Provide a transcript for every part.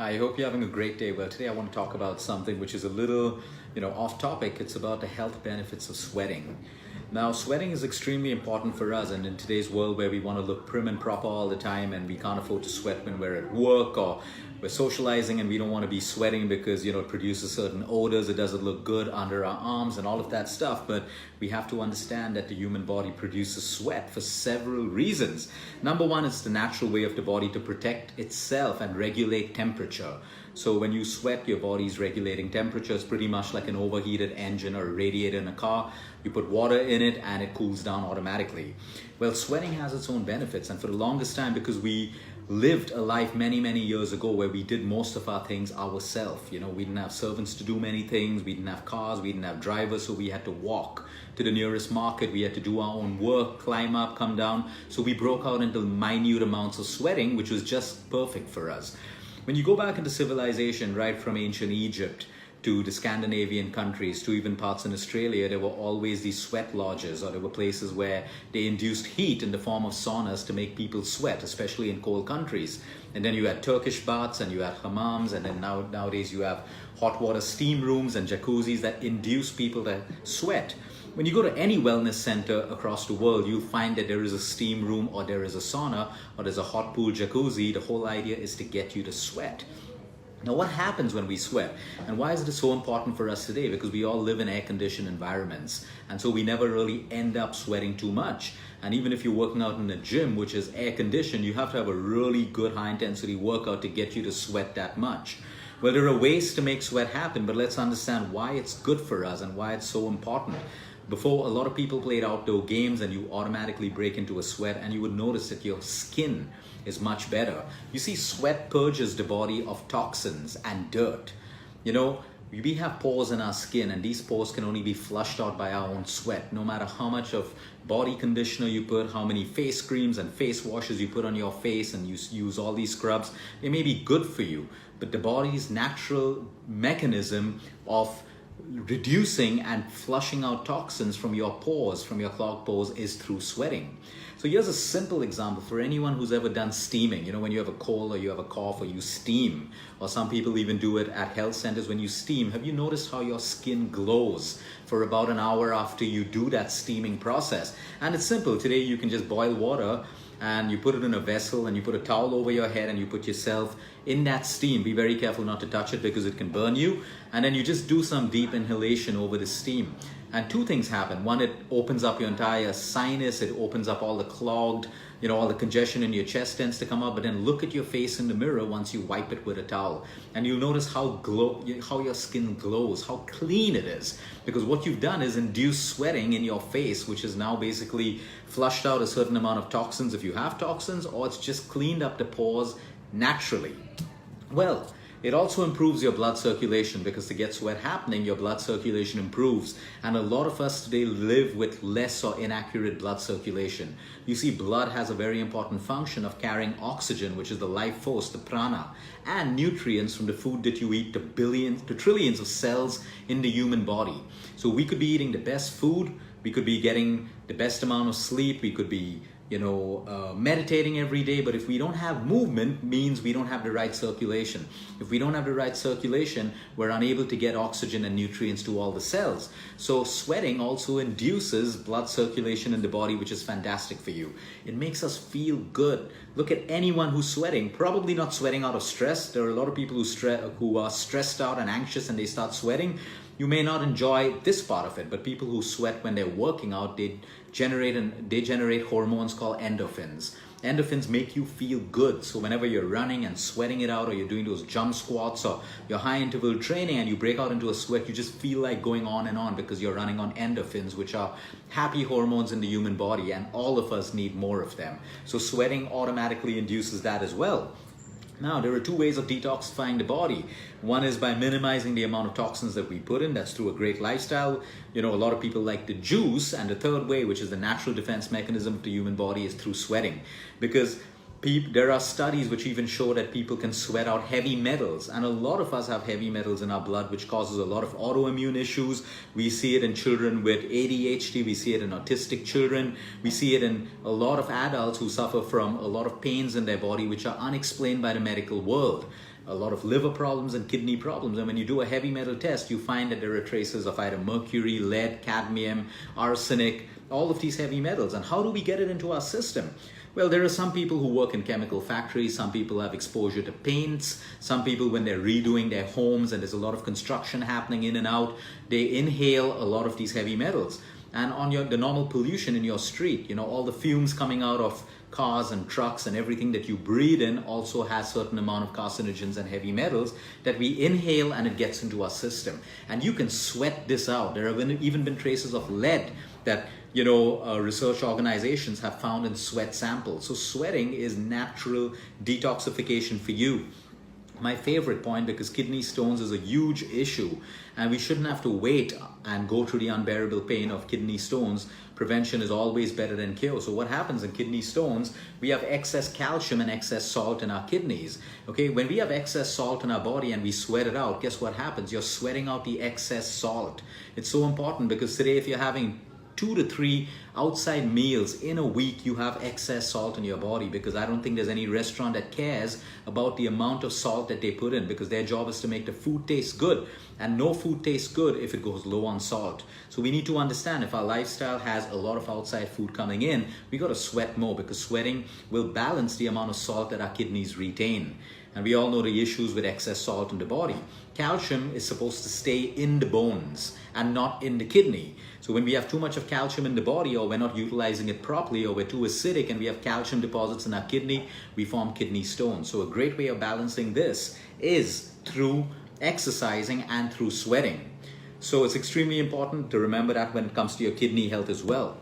I hope you're having a great day. Well, today I want to talk about something which is a little, off topic. It's about the health benefits of sweating. Now, sweating is extremely important for us, and in today's world where we want to look prim and proper all the time and we can't afford to sweat when we're at work or we're socializing and we don't want to be sweating because, it produces certain odors, it doesn't look good under our arms and all of that stuff. But we have to understand that the human body produces sweat for several reasons. Number one, it's the natural way of the body to protect itself and regulate temperature. So when you sweat, your body's regulating temperature. It's pretty much like an overheated engine or a radiator in a car. You put water in it and it cools down automatically. Well, sweating has its own benefits, and for the longest time, because we lived a life many, many years ago where we did most of our things ourselves. We didn't have servants to do many things. We didn't have cars. We didn't have drivers. So we had to walk to the nearest market. We had to do our own work, climb up, come down. So we broke out into minute amounts of sweating, which was just perfect for us. When you go back into civilization, right from ancient Egypt to the Scandinavian countries, to even parts in Australia, there were always these sweat lodges, or there were places where they induced heat in the form of saunas to make people sweat, especially in cold countries. And then you had Turkish baths and you had hammams, and then nowadays you have hot water steam rooms and jacuzzis that induce people to sweat. When you go to any wellness center across the world, you'll find that there is a steam room or there is a sauna or there's a hot pool jacuzzi. The whole idea is to get you to sweat. Now, what happens when we sweat? And why is it so important for us today? Because we all live in air-conditioned environments. And so we never really end up sweating too much. And even if you're working out in a gym, which is air-conditioned, you have to have a really good high-intensity workout to get you to sweat that much. Well, there are ways to make sweat happen, but let's understand why it's good for us and why it's so important. Before, a lot of people played outdoor games and you automatically break into a sweat, and you would notice that your skin is much better. You see, sweat purges the body of toxins and dirt. We have pores in our skin, and these pores can only be flushed out by our own sweat. No matter how much of body conditioner you put, how many face creams and face washes you put on your face, and you use all these scrubs, they may be good for you, but the body's natural mechanism of reducing and flushing out toxins from your pores, from your clogged pores, is through sweating. So here's a simple example for anyone who's ever done steaming. When you have a cold or you have a cough or you steam, or some people even do it at health centers. When you steam, have you noticed how your skin glows for about an hour after you do that steaming process? And it's simple. Today you can just boil water and you put it in a vessel and you put a towel over your head and you put yourself in that steam. Be very careful not to touch it because it can burn you. And then you just do some deep inhalation over the steam. And two things happen. One, it opens up your entire sinus. It opens up all the clogged, all the congestion in your chest tends to come up. But then look at your face in the mirror once you wipe it with a towel. And you'll notice how your skin glows, how clean it is. Because what you've done is induce sweating in your face, which is now basically flushed out a certain amount of toxins if you have toxins, or it's just cleaned up the pores naturally. Well, it also improves your blood circulation, because to get sweat happening, your blood circulation improves. And a lot of us today live with less or inaccurate blood circulation. You see, blood has a very important function of carrying oxygen, which is the life force, the prana, and nutrients from the food that you eat to billions, to trillions of cells in the human body. So we could be eating the best food, we could be getting the best amount of sleep, we could be meditating every day, but if we don't have movement, means we don't have the right circulation. If we don't have the right circulation, we're unable to get oxygen and nutrients to all the cells. So sweating also induces blood circulation in the body, which is fantastic for you. It makes us feel good. Look at anyone who's sweating, probably not sweating out of stress. There are a lot of people who are stressed out and anxious and they start sweating. You may not enjoy this part of it, but people who sweat when they're working out, they generate hormones called endorphins. Endorphins make you feel good. So whenever you're running and sweating it out, or you're doing those jump squats or your high interval training and you break out into a sweat, you just feel like going on and on because you're running on endorphins, which are happy hormones in the human body, and all of us need more of them. So sweating automatically induces that as well. Now, there are two ways of detoxifying the body. One is by minimizing the amount of toxins that we put in. That's through a great lifestyle. A lot of people like to juice. And the third way, which is the natural defense mechanism of the human body, is through sweating. Because there are studies which even show that people can sweat out heavy metals, and a lot of us have heavy metals in our blood, which causes a lot of autoimmune issues. We see it in children with ADHD, we see it in autistic children, we see it in a lot of adults who suffer from a lot of pains in their body which are unexplained by the medical world. a lot of liver problems and kidney problems. And when you do a heavy metal test, you find that there are traces of either mercury, lead, cadmium, arsenic, all of these heavy metals. And how do we get it into our system? Well, there are some people who work in chemical factories, some people have exposure to paints, some people when they're redoing their homes and there's a lot of construction happening in and out, they inhale a lot of these heavy metals. And on the normal pollution in your street, all the fumes coming out of cars and trucks and everything that you breathe in also has certain amount of carcinogens and heavy metals that we inhale, and it gets into our system. And you can sweat this out. There have even been traces of lead that research organizations have found in sweat samples. So sweating is natural detoxification for you. My favorite point, because kidney stones is a huge issue and we shouldn't have to wait and go through the unbearable pain of kidney stones. Prevention is always better than cure. So what happens in kidney stones, we have excess calcium and excess salt in our kidneys. Okay, when we have excess salt in our body and we sweat it out, guess what happens? You're sweating out the excess salt. It's so important because today if you're having 2 to 3 outside meals in a week, you have excess salt in your body, because I don't think there's any restaurant that cares about the amount of salt that they put in, because their job is to make the food taste good, and no food tastes good if it goes low on salt. So we need to understand, if our lifestyle has a lot of outside food coming in, we got to sweat more, because sweating will balance the amount of salt that our kidneys retain. And we all know the issues with excess salt in the body. Calcium is supposed to stay in the bones and not in the kidney. So when we have too much of calcium in the body, or we're not utilizing it properly, or we're too acidic and we have calcium deposits in our kidney, we form kidney stones. So a great way of balancing this is through exercising and through sweating. So it's extremely important to remember that when it comes to your kidney health as well.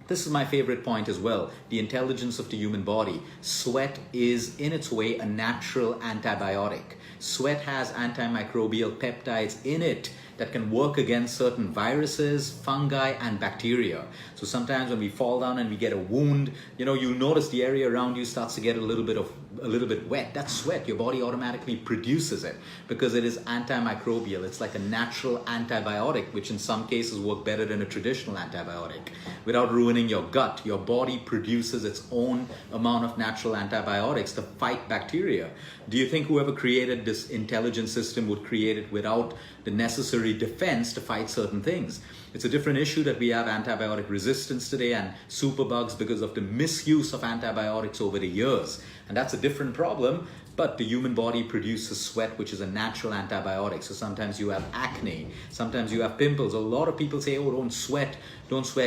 This is my favorite point as well, the intelligence of the human body. Sweat is, in its way, a natural antibiotic. Sweat has antimicrobial peptides in it that can work against certain viruses, fungi, and bacteria. So sometimes when we fall down and we get a wound, you'll notice the area around you starts to get a little bit wet. That's sweat. Your body automatically produces it because it is antimicrobial. It's like a natural antibiotic, which in some cases work better than a traditional antibiotic. Without ruining your gut, your body produces its own amount of natural antibiotics to fight bacteria. Do you think whoever created this intelligent system would create it without the necessary defense to fight certain things? It's a different issue that we have antibiotic resistance today and superbugs because of the misuse of antibiotics over the years. And that's a different problem. But the human body produces sweat, which is a natural antibiotic. So sometimes you have acne, sometimes you have pimples. A lot of people say, oh, don't sweat,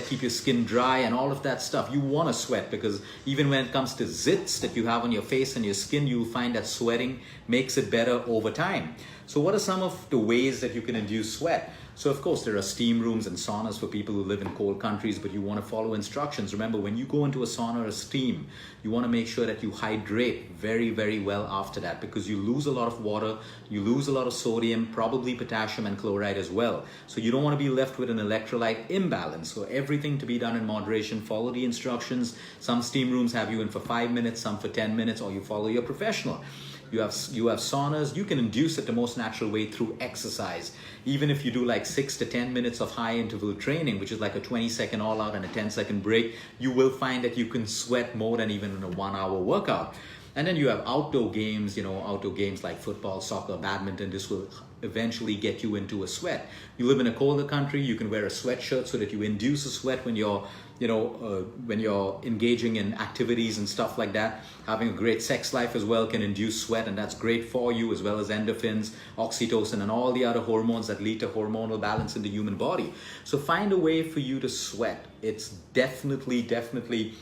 keep your skin dry and all of that stuff. You want to sweat because even when it comes to zits that you have on your face and your skin, you'll find that sweating makes it better over time. So what are some of the ways that you can induce sweat? So of course there are steam rooms and saunas for people who live in cold countries, but you want to follow instructions. Remember, when you go into a sauna or a steam, you want to make sure that you hydrate very, very well after that, because you lose a lot of water, you lose a lot of sodium, probably potassium and chloride as well. So you don't want to be left with an electrolyte imbalance. So everything to be done in moderation. Follow the instructions. Some steam rooms have you in for 5 minutes, some for 10 minutes, or you follow your professional. You have saunas. You can induce it the most natural way through exercise. Even if you do like 6 to 10 minutes of high interval training, which is like a 20-second all out and a 10-second break, you will find that you can sweat more than even in a 1-hour workout. And then you have outdoor games, outdoor games like football, soccer, badminton. This will eventually get you into a sweat. You live in a colder country, you can wear a sweatshirt so that you induce a sweat when you're engaging in activities and stuff like that. Having a great sex life as well can induce sweat, and that's great for you, as well as endorphins, oxytocin, and all the other hormones that lead to hormonal balance in the human body. So find a way for you to sweat. It's definitely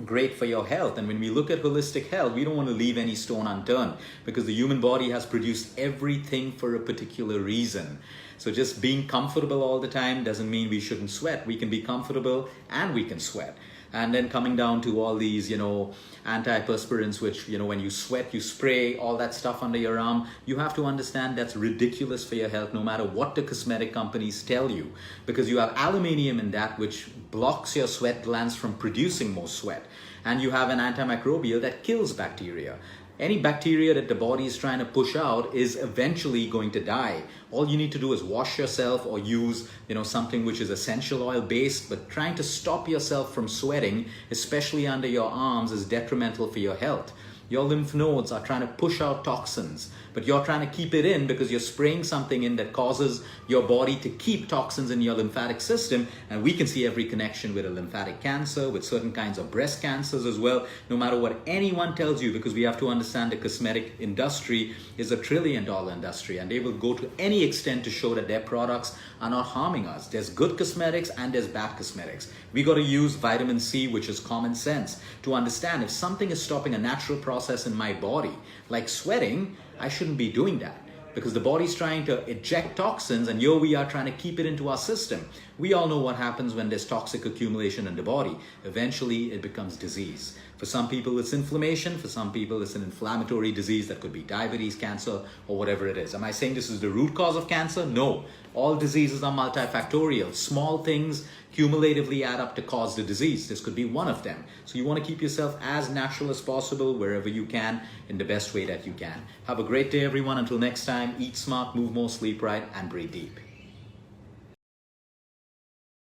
great for your health. And when we look at holistic health, we don't want to leave any stone unturned, because the human body has produced everything for a particular reason. So just being comfortable all the time doesn't mean we shouldn't sweat. We can be comfortable and we can sweat. And then coming down to all these, antiperspirants, which, when you sweat, you spray all that stuff under your arm. You have to understand that's ridiculous for your health, no matter what the cosmetic companies tell you, because you have aluminium in that, which blocks your sweat glands from producing more sweat. And you have an antimicrobial that kills bacteria. Any bacteria that the body is trying to push out is eventually going to die. All you need to do is wash yourself or use, something which is essential oil based, but trying to stop yourself from sweating, especially under your arms, is detrimental for your health. Your lymph nodes are trying to push out toxins, but you're trying to keep it in because you're spraying something in that causes your body to keep toxins in your lymphatic system. And we can see every connection with a lymphatic cancer, with certain kinds of breast cancers as well, no matter what anyone tells you, because we have to understand the cosmetic industry is $1 trillion industry, and they will go to any extent to show that their products are not harming us. There's good cosmetics and there's bad cosmetics. We got to use vitamin C, which is common sense, to understand if something is stopping a natural process in my body, like sweating, I shouldn't be doing that, because the body's trying to eject toxins, and here we are trying to keep it into our system. We all know what happens when there's toxic accumulation in the body. Eventually, it becomes disease. For some people, it's inflammation. For some people, it's an inflammatory disease that could be diabetes, cancer, or whatever it is. Am I saying this is the root cause of cancer? No. All diseases are multifactorial. Small things cumulatively add up to cause the disease. This could be one of them. So you want to keep yourself as natural as possible wherever you can, in the best way that you can. Have a great day, everyone. Until next time, eat smart, move more, sleep right, and breathe deep.